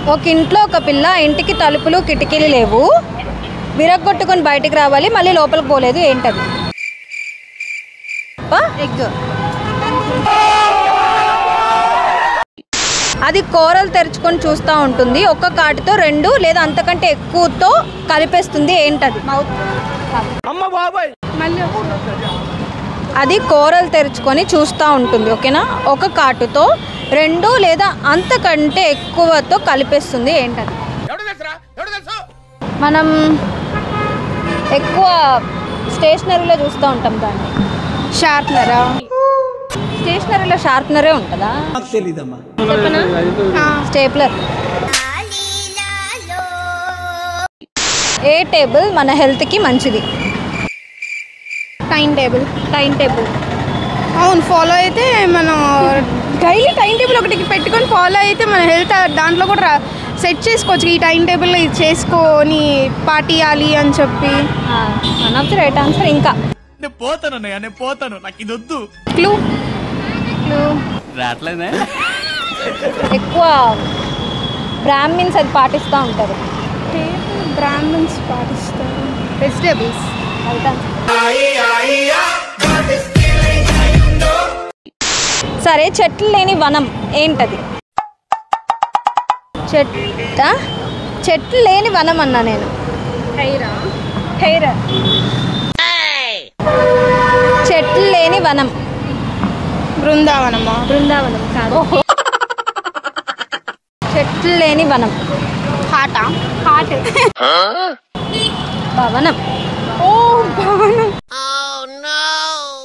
ఒక ఇంట్లో ఒక పిల్ల, ఇంటికి తలుపులు కిటికీలు లేవు, విరగ్గొట్టుకొని బయటికి రావాలి, మళ్ళీ లోపలికి పోలేదు, ఏంటది? ఎగ్. అది కూరలు తెరుచుకొని చూస్తూ ఉంటుంది, ఒక్క కాటితో 2 లేదా అంతకంటే ఎక్కువతో కలిపేస్తుంది, ఏంటది? అది కూరలు తెరుచుకొని చూస్తూ ఉంటుంది, ఓకేనా? ఒక కాటుతో 2 లేదా అంతకంటే ఎక్కువతో కలిపేస్తుంది, ఏంటది? మనం ఎక్కువ స్టేషనరీలో చూస్తూ ఉంటాం దాన్ని. షార్ప్నరా? స్టేషనరీలో షార్ప్నరే ఉంటుందా? స్టేప్లర్. ఏ టేబుల్ మన హెల్త్కి మంచిది? Time table. టైం టేబుల్ అవును, ఫాలో అయితే మనం డైలీ టైం టేబుల్ ఒకటి పెట్టుకొని ఫాలో అయితే మన హెల్త్ దాంట్లో కూడా సెట్ చేసుకోవచ్చు. ఈ టైం టేబుల్లో ఇది చేసుకొని పాటియాలి అని చెప్పి. One of the right answer. ఇంకా పోతాను నాకు ఇది వద్దు. క్లూ రాట్లేదే. ఎక్కువ బ్రాహ్మిన్స్ అది పాటిస్తూ ఉంటారు. బ్రాహ్మణ్స్ పాటిస్తారు. వెజిటేబుల్స్. సరే, చెట్లు లేని వనం ఏంటది? చెట్లు లేని వనం అన్నా నేను. హెయిర్. చెట్లు లేని వనం. బృందావనమా? బృందావనం కాదు. చెట్లు లేని వనం. హాట్. భవనం. ఓ భవనం.